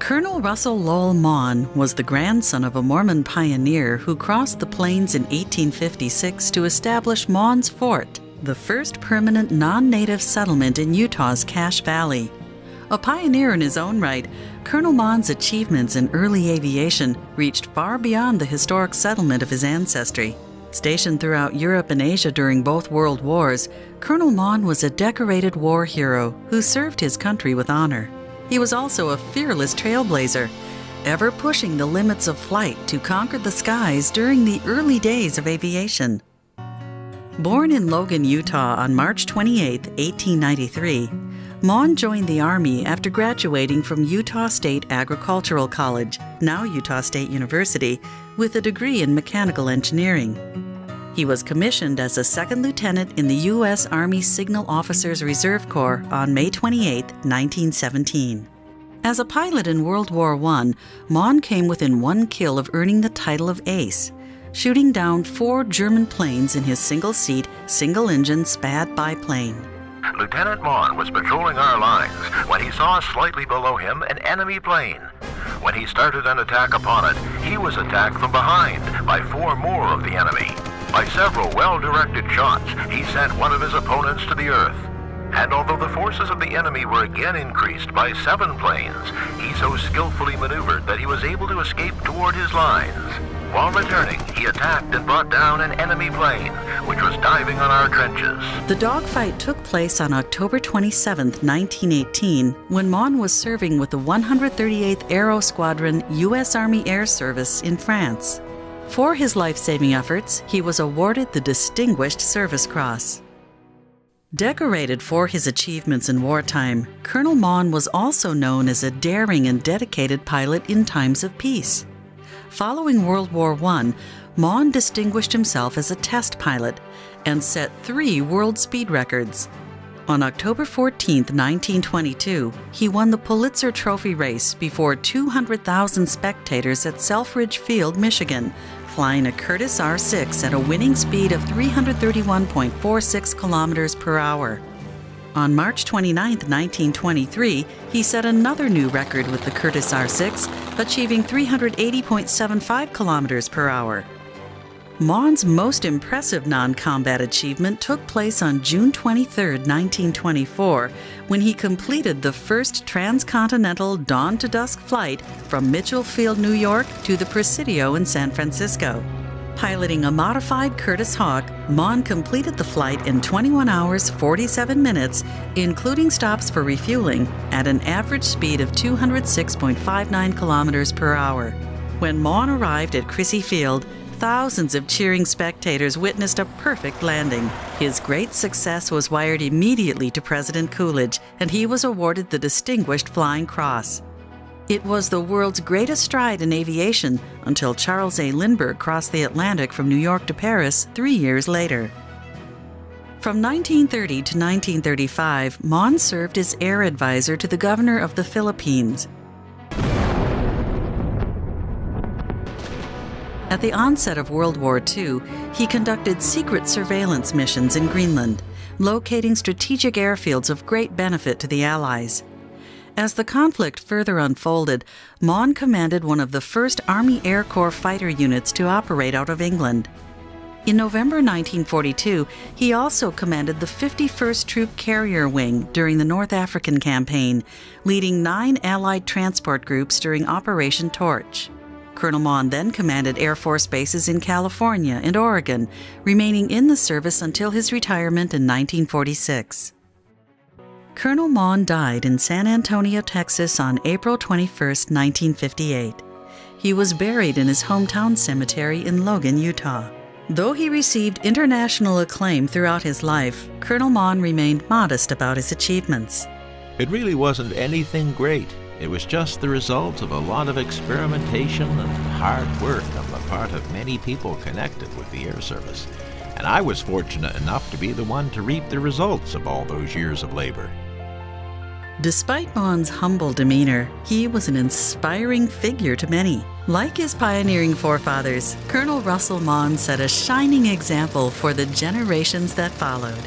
Colonel Russell Lowell Maughan was the grandson of a Mormon pioneer who crossed the plains in 1856 to establish Maughan's Fort, the first permanent non-native settlement in Utah's Cache Valley. A pioneer in his own right, Colonel Maughan's achievements in early aviation reached far beyond the historic settlement of his ancestry. Stationed throughout Europe and Asia during both World Wars, Colonel Maughan was a decorated war hero who served his country with honor. He was also a fearless trailblazer, ever pushing the limits of flight to conquer the skies during the early days of aviation. Born in Logan, Utah on March 28, 1893, Maughan joined the Army after graduating from Utah State Agricultural College, now Utah State University, with a degree in mechanical engineering. He was commissioned as a second lieutenant in the U.S. Army Signal Officers Reserve Corps on May 28, 1917. As a pilot in World War I, Maughan came within one kill of earning the title of ace, shooting down 4 German planes in his single-seat, single-engine SPAD biplane. Lieutenant Maughan was patrolling our lines when he saw slightly below him an enemy plane. When he started an attack upon it, he was attacked from behind by 4 more of the enemy. By several well-directed shots, he sent one of his opponents to the earth. And although the forces of the enemy were again increased by 7 planes, he so skillfully maneuvered that he was able to escape toward his lines. While returning, he attacked and brought down an enemy plane, which was diving on our trenches. The dogfight took place on October 27, 1918, when Maughan was serving with the 138th Aero Squadron U.S. Army Air Service in France. For his life-saving efforts, he was awarded the Distinguished Service Cross. Decorated for his achievements in wartime, Colonel Maughan was also known as a daring and dedicated pilot in times of peace. Following World War I, Maughan distinguished himself as a test pilot and set 3 world speed records. On October 14, 1922, he won the Pulitzer Trophy race before 200,000 spectators at Selfridge Field, Michigan, flying a Curtiss R-6 at a winning speed of 331.46 kilometers per hour. On March 29, 1923, he set another new record with the Curtiss R-6, achieving 380.75 kilometers per hour. Maughan's most impressive non-combat achievement took place on June 23, 1924, when he completed the first transcontinental dawn-to-dusk flight from Mitchell Field, New York to the Presidio in San Francisco. Piloting a modified Curtiss Hawk, Maughan completed the flight in 21 hours, 47 minutes, including stops for refueling, at an average speed of 206.59 kilometers per hour. When Maughan arrived at Crissy Field, thousands of cheering spectators witnessed a perfect landing. His great success was wired immediately to President Coolidge, and he was awarded the Distinguished Flying Cross. It was the world's greatest stride in aviation until Charles A. Lindbergh crossed the Atlantic from New York to Paris 3 years later. From 1930 to 1935, Maughan served as air advisor to the governor of the Philippines. At the onset of World War II, he conducted secret surveillance missions in Greenland, locating strategic airfields of great benefit to the Allies. As the conflict further unfolded, Maughan commanded one of the first Army Air Corps fighter units to operate out of England. In November 1942, he also commanded the 51st Troop Carrier Wing during the North African Campaign, leading 9 Allied transport groups during Operation Torch. Colonel Maughan then commanded Air Force bases in California and Oregon, remaining in the service until his retirement in 1946. Colonel Maughan died in San Antonio, Texas on April 21, 1958. He was buried in his hometown cemetery in Logan, Utah. Though he received international acclaim throughout his life, Colonel Maughan remained modest about his achievements. It really wasn't anything great. It was just the result of a lot of experimentation and hard work on the part of many people connected with the Air Service. And I was fortunate enough to be the one to reap the results of all those years of labor. Despite Maughan's humble demeanor, he was an inspiring figure to many. Like his pioneering forefathers, Colonel Russell Maughan set a shining example for the generations that followed.